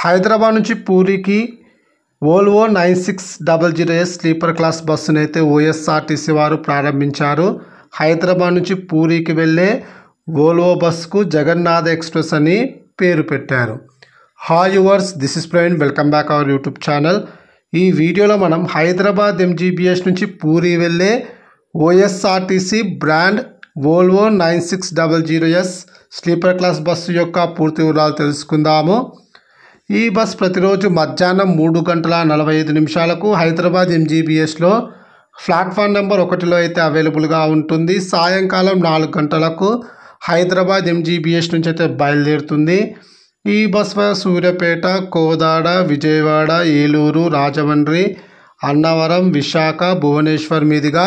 హైదరాబాద్ నుంచి పూరికి Volvo 9600S sleeper class బస్సును అయితే ఓఎస్ఆర్టీసీ వారు ప్రారంభించారు. హైదరాబాద్ నుంచి పూరికి వెళ్ళే వోల్వో బస్సుకు జగన్నాథ ఎక్స్ప్రెస్ అని పేరు పెట్టారు. Hi yours, this is Praveen. Welcome back our YouTube channel. ఈ వీడియోలో మనం హైదరాబాద్ ఎంజీబీఎస్ నుంచి పూరి వెళ్ళే OSRTC brand Volvo 9600S sleeper class bus యొక్క పూర్తి వివరాలు తెలుసుకుందాము. ఈ బస్ ప్రతిరోజు మధ్యాహ్నం 3:45 హైదరాబాద్ ఎంజీబీఎస్లో ప్లాట్ఫామ్ నెంబర్ 1లో అయితే అవైలబుల్గా ఉంటుంది. సాయంకాలం 4 గంటలకు హైదరాబాద్ ఎంజీబీఎస్ నుంచి అయితే బయలుదేరుతుంది. ఈ బస్ సూర్యాపేట, కోదాడ, విజయవాడ, ఏలూరు, రాజమండ్రి, అన్నవరం, విశాఖ, భువనేశ్వర్ మీదుగా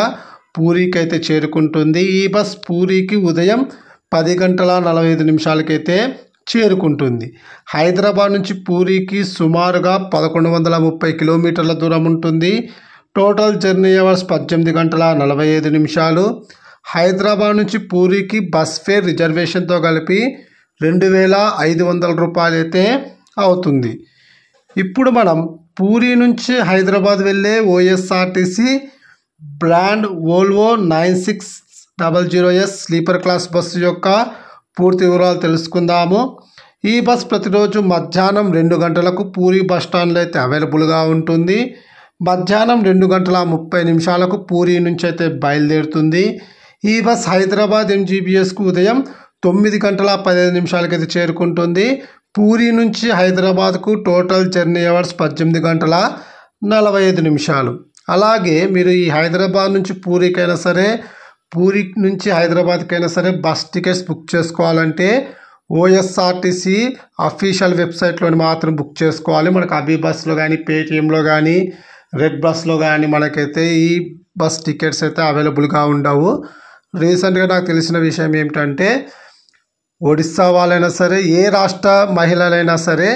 పూరికి అయితే చేరుకుంటుంది. ఈ బస్ పూరికి ఉదయం 10:45 అయితే చేరుకుంటుంది. హైదరాబాద్ నుంచి పూరికి సుమారుగా 1130 కిలోమీటర్ల దూరం ఉంటుంది. Total journey hours 18:45. హైదరాబాద్ నుంచి పూరికి బస్ ఫేర్ రిజర్వేషన్తో కలిపి 2500 రూపాయలు అయితే అవుతుంది. ఇప్పుడు మనం పూరి నుంచి హైదరాబాద్ వెళ్ళే OSRTC brand Volvo 9600S sleeper class bus యొక్క పూర్తి వివరాలు తెలుసుకుందాము. ఈ బస్ ప్రతిరోజు మధ్యాహ్నం 2 గంటలకు పూరి బస్ స్టాండ్లో అయితే అవైలబుల్గా ఉంటుంది. మధ్యాహ్నం 2:30 పూరి నుంచి అయితే బయలుదేరుతుంది. ఈ బస్ హైదరాబాద్ ఎంజీబీఎస్కు ఉదయం 9:15 అయితే చేరుకుంటుంది. పూరి నుంచి హైదరాబాద్కు టోటల్ జర్నీ అవర్స్ 18:45. అలాగే మీరు ఈ హైదరాబాద్ నుంచి పూరికైనా సరే, పూరి నుంచి హైదరాబాద్కైనా సరే బస్ టికెట్స్ బుక్ చేసుకోవాలంటే ఓఎస్ఆర్టీసీ అఫీషియల్ వెబ్సైట్లోని మాత్రం బుక్ చేసుకోవాలి. మనకు అభి బస్లో కానీ, పేటీఎంలో కానీ, రెడ్ బస్లో కానీ మనకైతే ఈ బస్ టికెట్స్ అయితే అవైలబుల్గా ఉండవు. రీసెంట్గా నాకు తెలిసిన విషయం ఏమిటంటే, ఒడిస్సా వాళ్ళైనా సరే, ఏ రాష్ట్ర మహిళలైనా సరే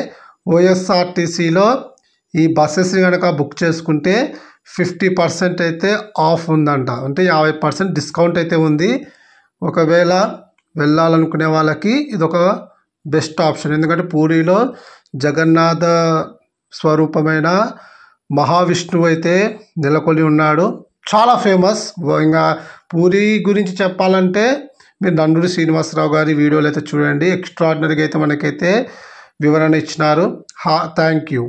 ఓఎస్ఆర్టీసీలో ఈ బస్సెస్ కనుక బుక్ చేసుకుంటే 50% అయితే ఆఫ్ ఉందంట. అంటే 50% డిస్కౌంట్ అయితే ఉంది. ఒకవేళ వెళ్ళాలనుకునే వాళ్ళకి ఇదొక బెస్ట్ ఆప్షన్. ఎందుకంటే పూరిలో జగన్నాథ స్వరూపమైన మహావిష్ణువు అయితే నెలకొలి ఉన్నాడు. చాలా ఫేమస్. ఇంకా పూరి గురించి చెప్పాలంటే మీరు నండూరి శ్రీనివాసరావు గారి వీడియోలు అయితే చూడండి. ఎక్స్ట్రాడినరీగా అయితే మనకైతే వివరణ ఇచ్చినారు. Thank you.